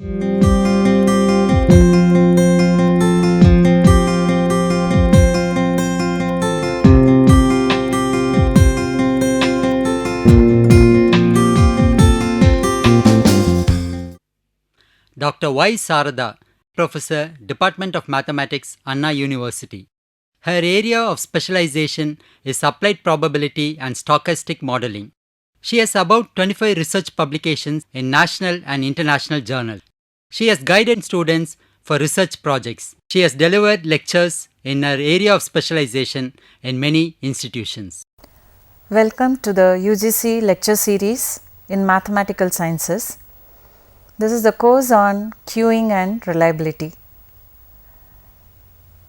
Dr. Y. Sarada, Professor, Department of Mathematics, Anna University. Her area of specialization is applied probability and stochastic modeling. She has about 25 research publications in national and international journals. She has guided students for research projects. She has delivered lectures in her area of specialization in many institutions. Welcome to the UGC lecture series in Mathematical Sciences. This is the course on queuing and reliability.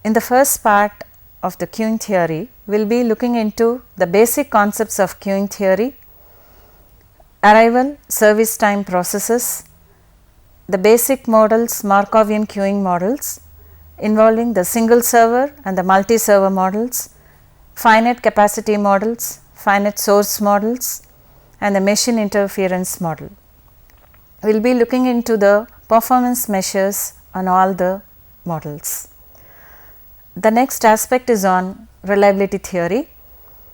In the first part of the queuing theory, we will be looking into the basic concepts of queuing theory, arrival, service time processes, the basic models, Markovian queuing models involving the single server and the multi-server models, finite capacity models, finite source models, and the machine interference model. We will be looking into the performance measures on all the models. The next aspect is on reliability theory,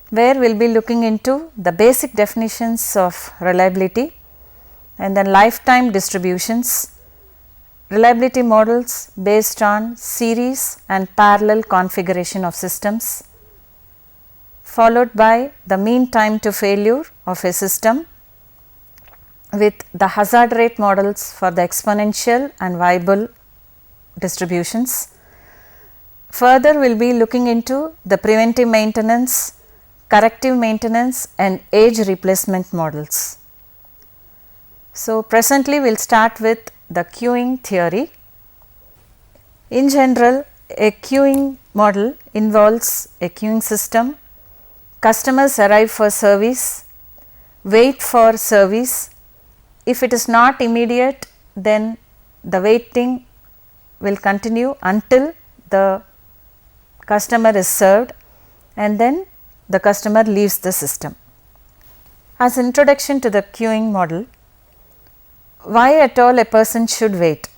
where we will be looking into the basic definitions of reliability and then lifetime distributions, reliability models based on series and parallel configuration of systems, followed by the mean time to failure of a system with the hazard rate models for the exponential and variable distributions. Further, we will be looking into the preventive maintenance, corrective maintenance and age replacement models. So, presently we will start with the queuing theory. In general, a queuing model involves a queuing system. Customers arrive for service, wait for service. If it is not immediate, then the waiting will continue until the customer is served and then the customer leaves the system. As introduction to the queuing model, why at all a person should wait?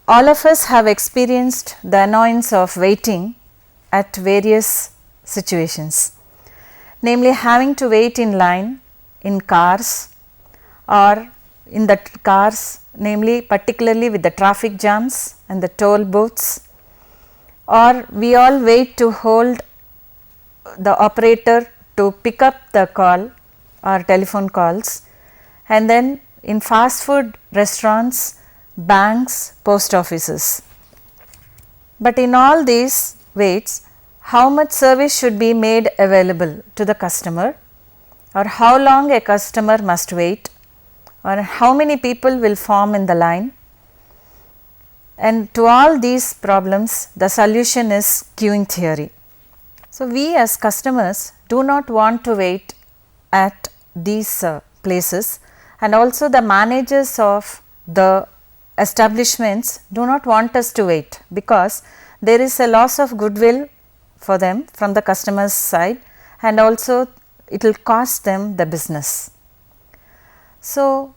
All of us have experienced the annoyance of waiting at various situations, namely having to wait in line in cars or in the cars, namely particularly with the traffic jams and the toll booths, or we all wait to hold the operator to pick up the call or telephone calls, and then in fast food restaurants, banks, post offices. But in all these waits, how much service should be made available to the customer, or how long a customer must wait, or how many people will form in the line, and to all these problems the solution is queuing theory. So, we as customers do not want to wait at these places, and also the managers of the establishments do not want us to wait, because there is a loss of goodwill for them from the customer's side, and also it will cost them the business. So,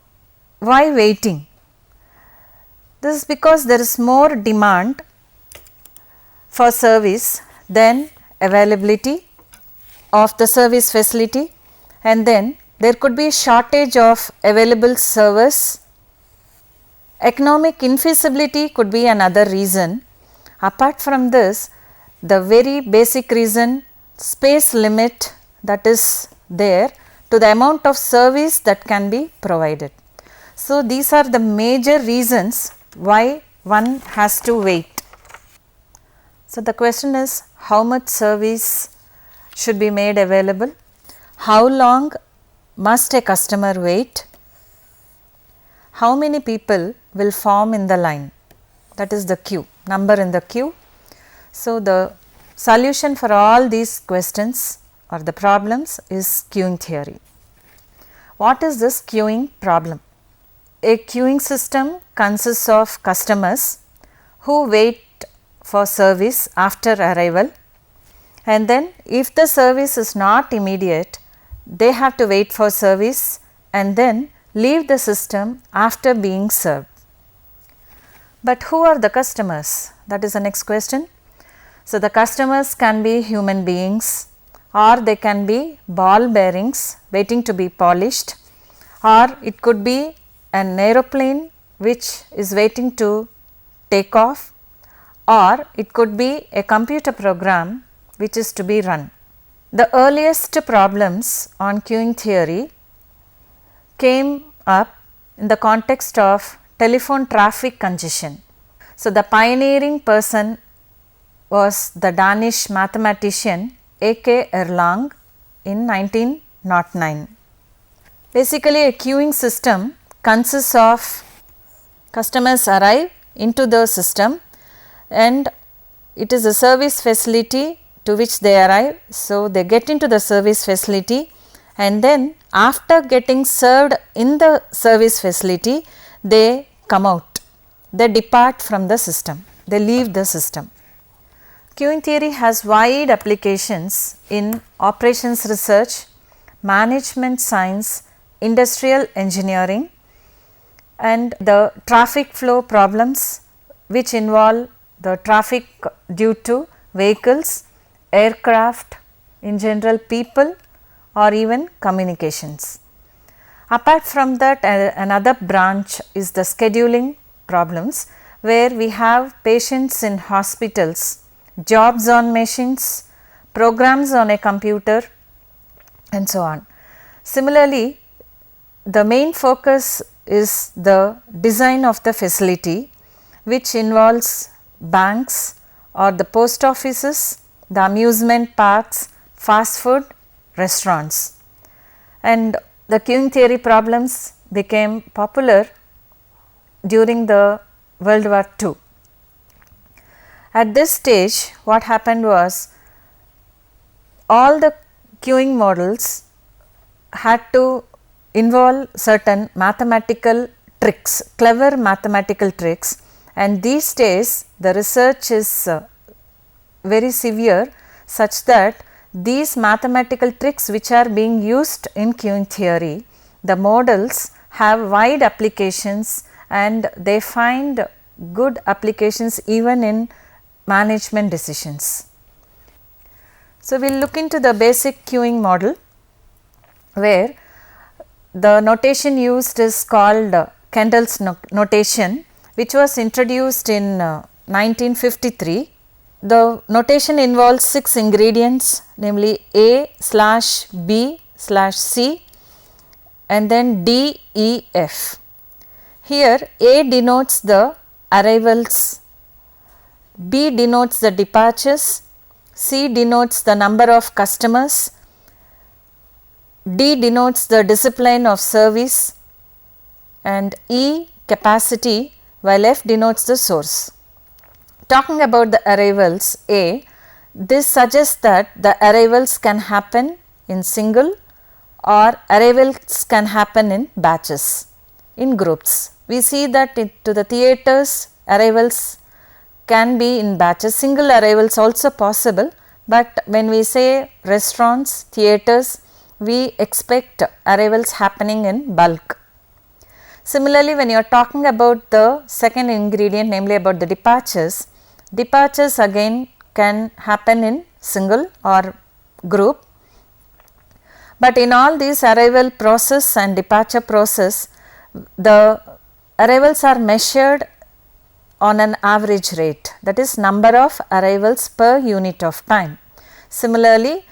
why waiting? This is because there is more demand for service than availability of the service facility, and then there could be shortage of available servers. Economic infeasibility could be another reason. Apart from this, the very basic reason, space limit that is there to the amount of service that can be provided. So, these are the major reasons why one has to wait. So, the question is, how much service should be made available? How long must a customer wait? How many people will form in the line? That is the queue, number in the queue. So, the solution for all these questions or the problems is queuing theory. What is this queuing problem? A queuing system consists of customers who wait for service after arrival, and then if the service is not immediate, they have to wait for service and then leave the system after being served. But who are the customers? That is the next question. So, the customers can be human beings, or they can be ball bearings waiting to be polished, or it could be an aeroplane which is waiting to take off, or it could be a computer program which is to be run. The earliest problems on queuing theory came up in the context of telephone traffic congestion. So, the pioneering person was the Danish mathematician A.K. Erlang in 1909. Basically, a queuing system consists of customers arrive into the system and it is a service facility to which they arrive. So, they get into the service facility and then after getting served in the service facility, they come out, they depart from the system, they leave the system. Queuing theory has wide applications in operations research, management science, industrial engineering, and the traffic flow problems which involve the traffic due to vehicles, aircraft, in general people, or even communications. Apart from that, another branch is the scheduling problems, where we have patients in hospitals, jobs on machines, programs on a computer, and so on. Similarly, the main focus is the design of the facility, which involves banks or the post offices, the amusement parks, fast food, restaurants. And the queuing theory problems became popular during the World War II. At this stage, what happened was all the queuing models had to involve certain mathematical tricks, clever mathematical tricks, and these days the research is very severe, such that these mathematical tricks which are being used in queuing theory, the models have wide applications and they find good applications even in management decisions. So, we will look into the basic queuing model, where the notation used is called Kendall's notation, which was introduced in 1953. The notation involves 6 ingredients, namely A slash B slash C and then D, E, F. Here A denotes the arrivals, B denotes the departures, C denotes the number of customers, D denotes the discipline of service, and E capacity, while F denotes the source. Talking about the arrivals A, this suggests that the arrivals can happen in single or arrivals can happen in batches, in groups. We see that to the theatres, arrivals can be in batches, single arrivals also possible, but when we say restaurants, theatres, we expect arrivals happening in bulk. Similarly, when you are talking about the second ingredient, namely about the departures, departures again can happen in single or group, but in all these arrival process and departure process, the arrivals are measured on an average rate, that is number of arrivals per unit of time. Similarly,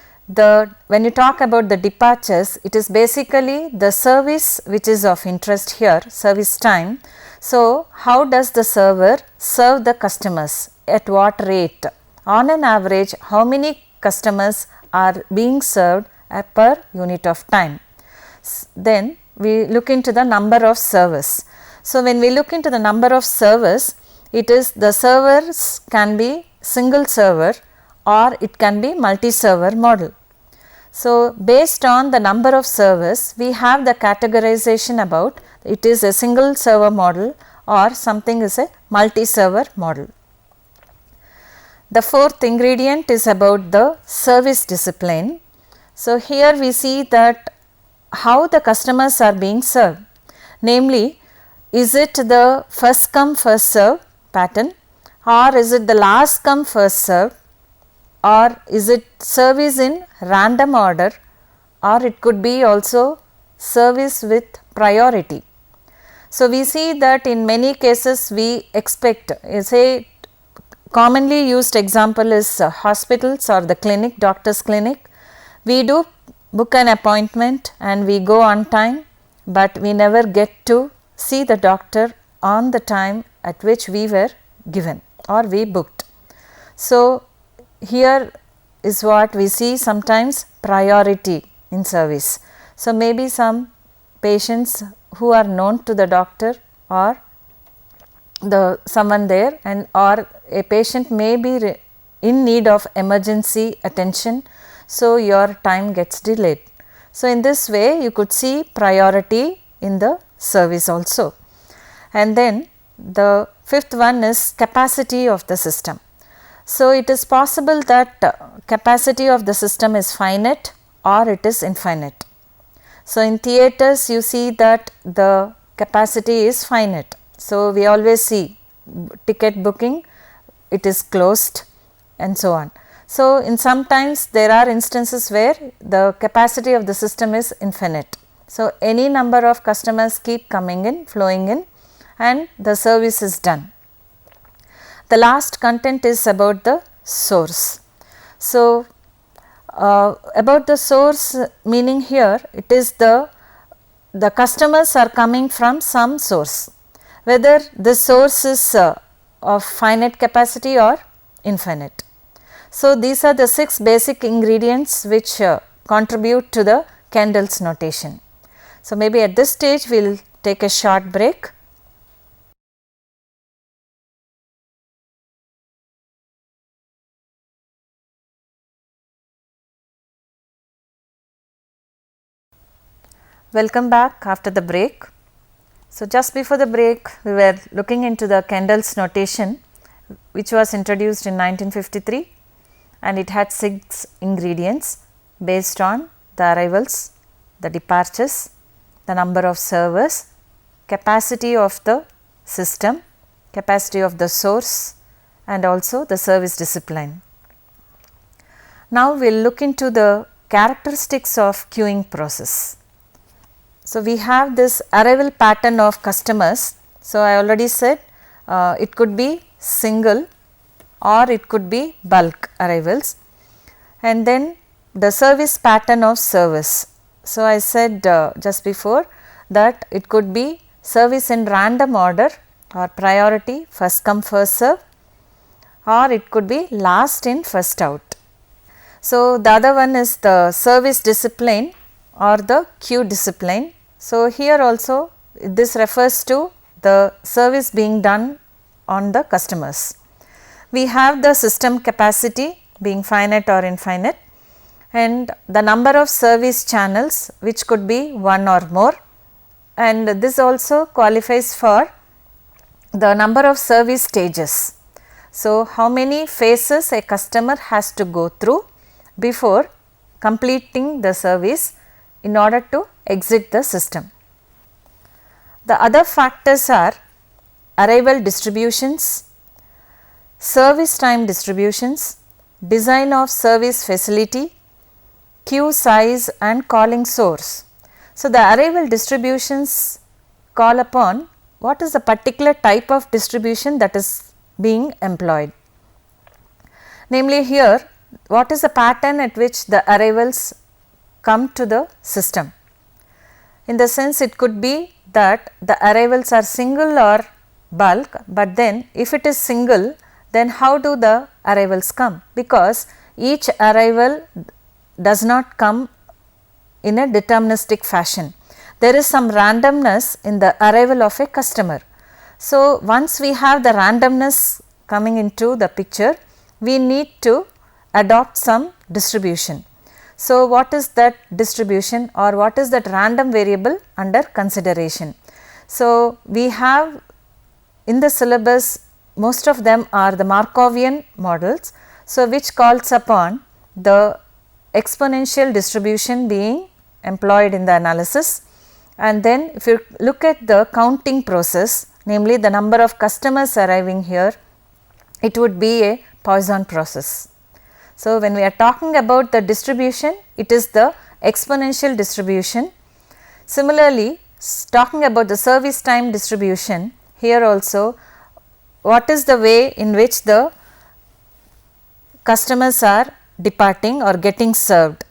when you talk about the departures, it is basically the service which is of interest here, service time. So, how does the server serve the customers, at what rate, on an average how many customers are being served per unit of time. Then we look into the number of servers. So, when we look into the number of servers, it is the servers can be single server or it can be multi-server model. So, based on the number of servers, we have the categorization about it is a single server model or something is a multi-server model. The fourth ingredient is about the service discipline. So, here we see that how the customers are being served. namely, is it the first come first serve pattern, or is it the last come first serve, or is it service in random order, or it could be also service with priority. So, we see that in many cases we expect, say commonly used example is hospitals or the clinic, doctor's clinic. We do book an appointment and we go on time, but we never get to see the doctor on the time at which we were given or we booked. So, here is what we see sometimes priority in service. So, maybe some patients who are known to the doctor or the someone there, and or a patient may be in need of emergency attention. So, your time gets delayed. So, in this way you could see priority in the service also. And then the fifth one is capacity of the system. So, it is possible that capacity of the system is finite or it is infinite. So, in theatres you see that the capacity is finite. So, we always see ticket booking, it is closed and so on. So, in sometimes there are instances where the capacity of the system is infinite. So, any number of customers keep coming in, flowing in, and the service is done. The last content is about the source. So, about the source meaning here, it is the customers are coming from some source, whether the source is of finite capacity or infinite. So, these are the 6 basic ingredients which contribute to the Kendall's notation. So, maybe at this stage we will take a short break. Welcome back after the break. So, just before the break we were looking into the Kendall's notation, which was introduced in 1953, and it had 6 ingredients based on the arrivals, the departures, the number of servers, capacity of the system, capacity of the source, and also the service discipline. Now, we will look into the characteristics of queuing process. So, we have this arrival pattern of customers. So, I already said it could be single or it could be bulk arrivals, and then the service pattern of service. So, I said just before that it could be service in random order or priority, first come first serve, or it could be last in first out. So, the other one is the service discipline or the queue discipline. So, here also this refers to the service being done on the customers. We have the system capacity being finite or infinite, and the number of service channels which could be one or more, and this also qualifies for the number of service stages. So, how many phases a customer has to go through before completing the service in order to exit the system. The other factors are arrival distributions, service time distributions, design of service facility, queue size and calling source. So, the arrival distributions call upon what is the particular type of distribution that is being employed. Namely, here what is the pattern at which the arrivals come to the system. In the sense, it could be that the arrivals are single or bulk, but then if it is single, then how do the arrivals come? Because each arrival does not come in a deterministic fashion. There is some randomness in the arrival of a customer. So, once we have the randomness coming into the picture, we need to adopt some distribution. So, what is that distribution or what is that random variable under consideration? So, we have in the syllabus, most of them are the Markovian models. So, which calls upon the exponential distribution being employed in the analysis, and then if you look at the counting process, namely the number of customers arriving here, it would be a Poisson process. So, when we are talking about the distribution, it is the exponential distribution. Similarly, talking about the service time distribution, here also what is the way in which the customers are departing or getting served.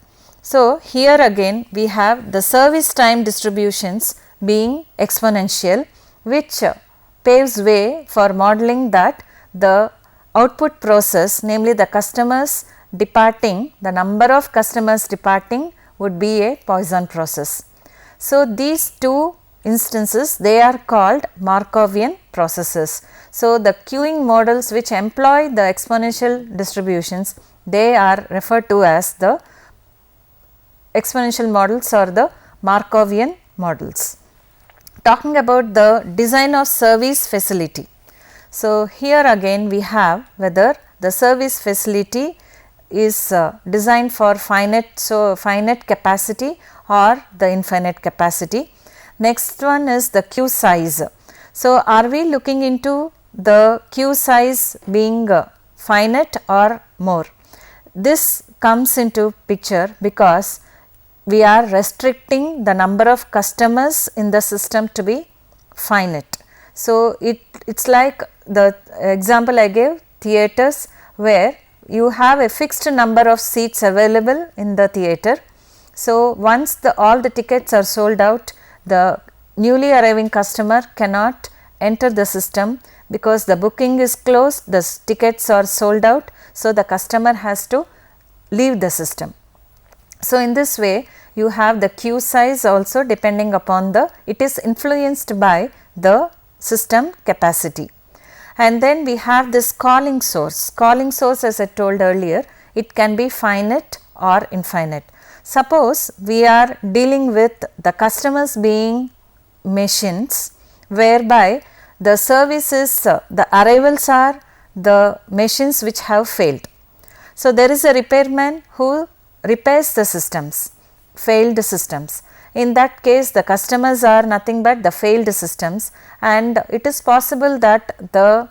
So, here again we have the service time distributions being exponential, which paves way for modeling that the output process, namely the customers departing, the number of customers departing would be a Poisson process. So, these two instances, they are called Markovian processes. So, the queuing models which employ the exponential distributions, they are referred to as the exponential models or the Markovian models. Talking about the design of service facility. So, here again we have whether the service facility is designed for finite capacity or the infinite capacity. Next one is the queue size. So, are we looking into the queue size being finite or more? This comes into picture because we are restricting the number of customers in the system to be finite. So, it's like the example I gave, theatres, where you have a fixed number of seats available in the theatre. So, once all the tickets are sold out, the newly arriving customer cannot enter the system because the booking is closed, the tickets are sold out. So, the customer has to leave the system. So, in this way you have the queue size also depending upon it is influenced by the system capacity. And then we have this calling source. Calling source, as I told earlier, it can be finite or infinite. Suppose we are dealing with the customers being machines, whereby the services, the arrivals are the machines which have failed. So, there is a repairman who repairs the systems, failed systems. In that case, the customers are nothing but the failed systems, and it is possible that the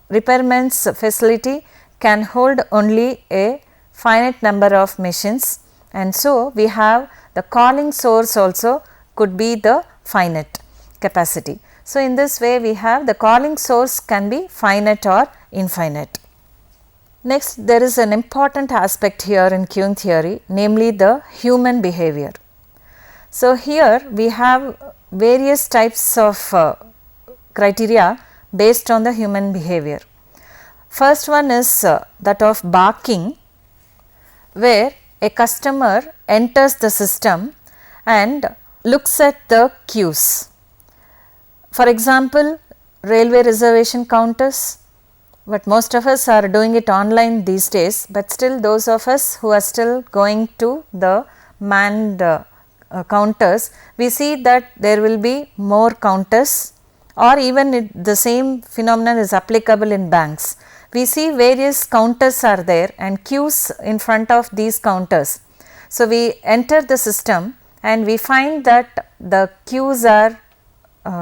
repairman's facility can hold only a finite number of machines, and so we have the calling source also could be the finite capacity. So, in this way we have the calling source can be finite or infinite. Next, there is an important aspect here in queuing theory, namely the human behavior. So, here we have various types of criteria based on the human behavior. First one is that of barking, where a customer enters the system and looks at the queues. For example, railway reservation counters, but most of us are doing it online these days, but still those of us who are still going to the manned counters, we see that there will be more counters, or even the same phenomenon is applicable in banks. We see various counters are there and queues in front of these counters. So, we enter the system and we find that the queues are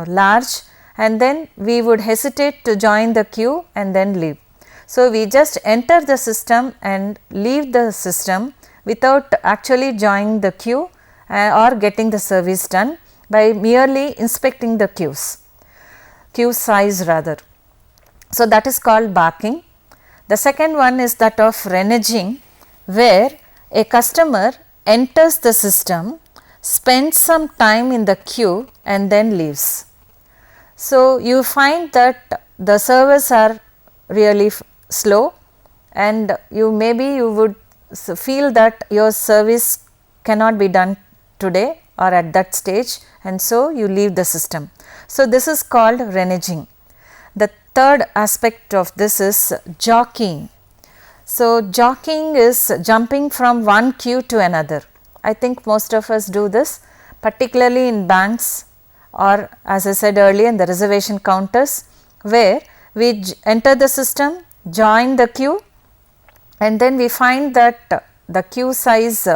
large, and then we would hesitate to join the queue and then leave. So, we just enter the system and leave the system without actually joining the queue or getting the service done by merely inspecting the queue size rather. So, that is called barking. The second one is that of reneging, where a customer enters the system, spends some time in the queue and then leaves. So, you find that the servers are really slow, and you would feel that your service cannot be done today or at that stage, and so you leave the system. So, this is called reneging. The third aspect of this is jockeying. So, jockeying is jumping from one queue to another. I think most of us do this, particularly in banks, or as I said earlier, in the reservation counters, where we enter the system, join the queue, and then we find that the queue size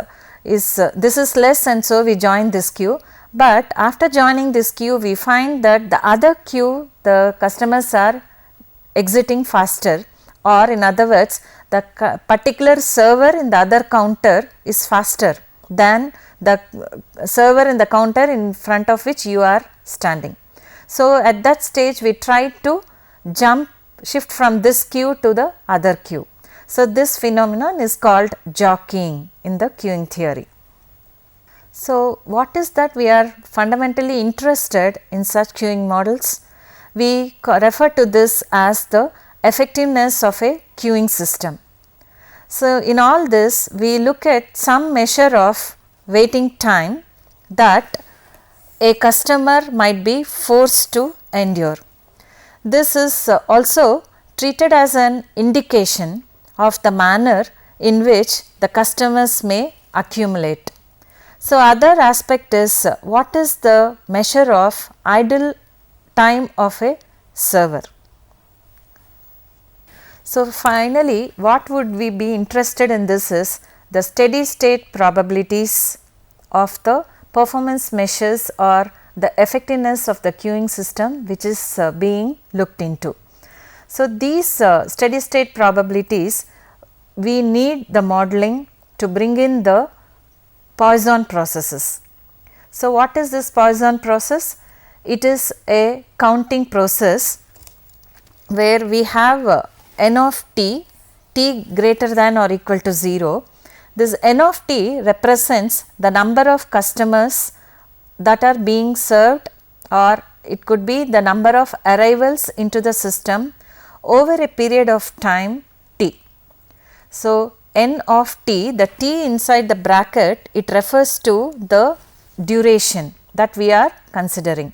is this is less, and so we join this queue, But after joining this queue, we find that the other queue, the customers are exiting faster, or in other words, the particular server in the other counter is faster than the server in the counter in front of which you are standing. So, at that stage we try to shift from this queue to the other queue. So, this phenomenon is called jockeying in the queuing theory. So, what is that we are fundamentally interested in such queuing models? We refer to this as the effectiveness of a queuing system. So, in all this we look at some measure of waiting time that a customer might be forced to endure. This is also treated as an indication of the manner in which the customers may accumulate. So, other aspect is what is the measure of idle time of a server. So, finally, what would we be interested in this is the steady state probabilities of the performance measures or the effectiveness of the queuing system which is being looked into. So, these steady state probabilities, we need the modeling to bring in the Poisson processes. So, what is this Poisson process? It is a counting process where we have n of t, t greater than or equal to 0. This n of t represents the number of customers that are being served, or it could be the number of arrivals into the system over a period of time t. So, n of t, the t inside the bracket, it refers to the duration that we are considering.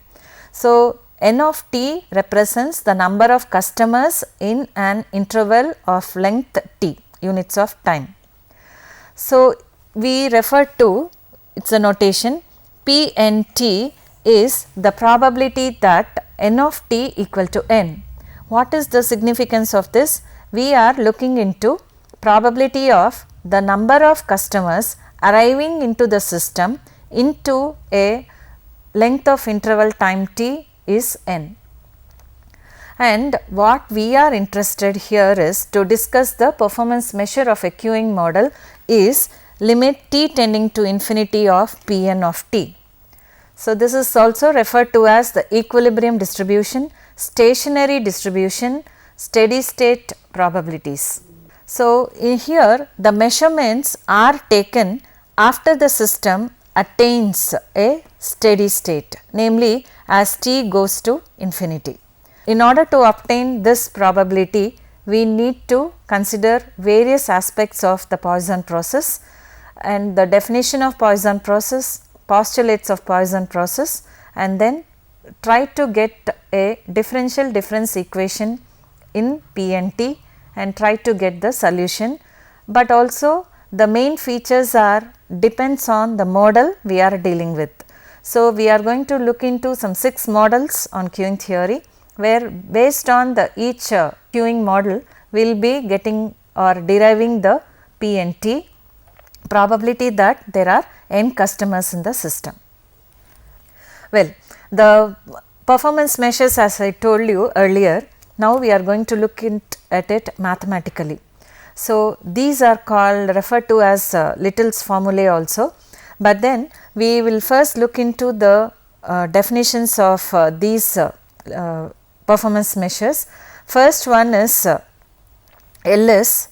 So, n of t represents the number of customers in an interval of length t, units of time. So, we refer to, it is a notation, p n t is the probability that n of t equal to n. What is the significance of this? We are looking into probability of the number of customers arriving into the system into a length of interval time t is n. And what we are interested here is to discuss the performance measure of a queuing model is limit t tending to infinity of p n of t. So, this is also referred to as the equilibrium distribution, stationary distribution, steady state probabilities. So, in here the measurements are taken after the system attains a steady state, namely as t goes to infinity. In order to obtain this probability, we need to consider various aspects of the Poisson process and the definition of Poisson process, postulates of Poisson process, and then try to get a differential difference equation in P and T and try to get the solution, but also the main features are depends on the model we are dealing with. So, we are going to look into some 6 models on queuing theory, where based on the each queuing model we will be getting or deriving the P and T probability that there are n customers in the system. Well, the performance measures, as I told you earlier, now we are going to look at it mathematically. So, these are referred to as Little's formulae also, but then we will first look into the definitions of these performance measures. First one is LS.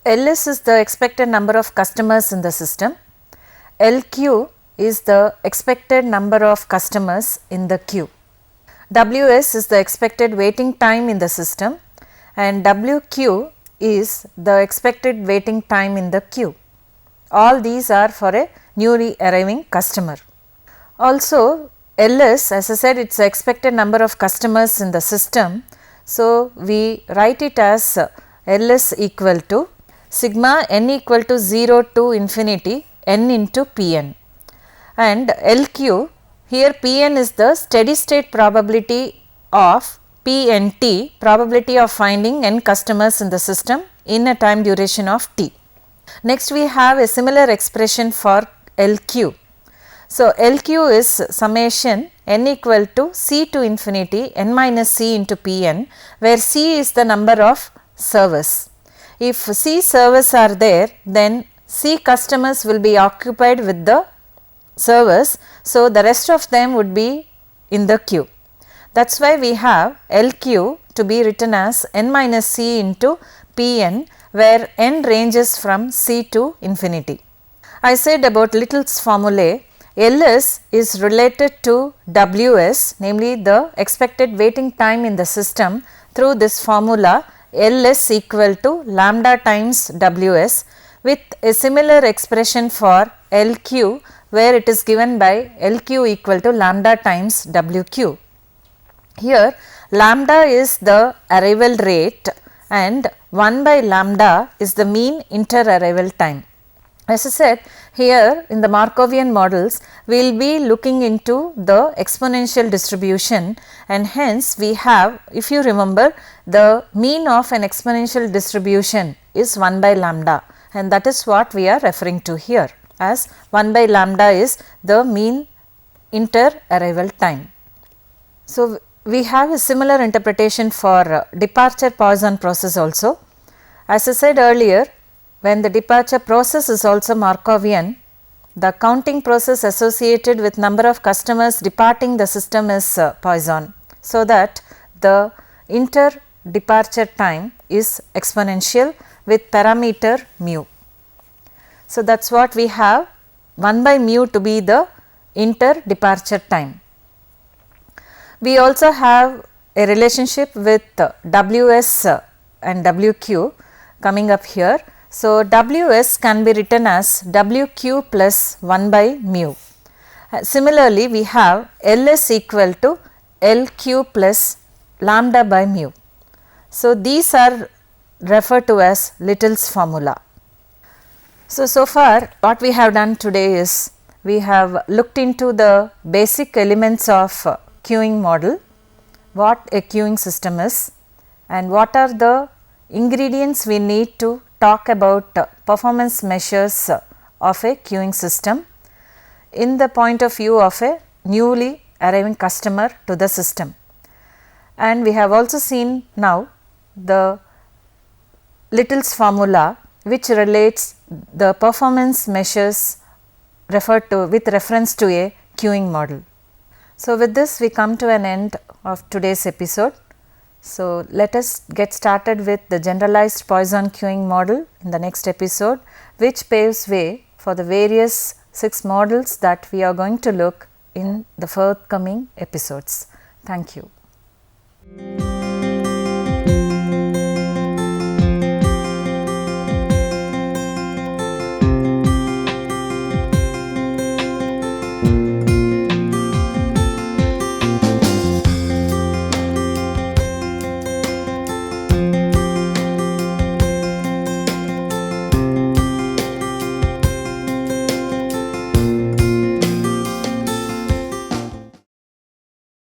LS is the expected number of customers in the system. LQ is the expected number of customers in the queue. WS is the expected waiting time in the system, and WQ is the expected waiting time in the queue. All these are for a newly arriving customer. Also, LS, as I said, it is the expected number of customers in the system. So, we write it as LS equal to sigma n equal to 0 to infinity n into Pn, and LQ, here Pn is the steady state probability of P&T, probability of finding n customers in the system in a time duration of t. Next we have a similar expression for LQ. So, LQ is summation n equal to C to infinity n minus C into Pn, where C is the number of servers. If C servers are there, then C customers will be occupied with the servers. So, the rest of them would be in the queue. That is why we have LQ to be written as n minus C into Pn, where n ranges from C to infinity. I said about Little's formulae, Ls is related to Ws, namely the expected waiting time in the system, through this formula Ls equal to lambda times Ws, with a similar expression for Lq, where it is given by Lq equal to lambda times Wq. Here lambda is the arrival rate and 1 by lambda is the mean inter-arrival time. As I said, here in the Markovian models, we will be looking into the exponential distribution, and hence we have, if you remember, the mean of an exponential distribution is 1 by lambda, and that is what we are referring to here, as 1 by lambda is the mean inter-arrival time. So, we have a similar interpretation for departure Poisson process also. As I said earlier, when the departure process is also Markovian, the counting process associated with number of customers departing the system is Poisson, so that the inter departure time is exponential with parameter mu. So, that is what we have, 1 by mu to be the inter departure time. We also have a relationship with Ws and Wq coming up here. So, Ws can be written as Wq plus 1 by mu. Similarly, we have Ls equal to Lq plus lambda by mu. So, these are referred to as Little's formula. So far what we have done today is we have looked into the basic elements of queuing model, what a queuing system is, and what are the ingredients we need to talk about performance measures of a queuing system in the point of view of a newly arriving customer to the system. And we have also seen now the Little's formula, which relates the performance measures referred to with reference to a queuing model. So, with this we come to an end of today's episode. So, let us get started with the generalized Poisson queuing model in the next episode, which paves way for the various 6 models that we are going to look in the forthcoming episodes. Thank you.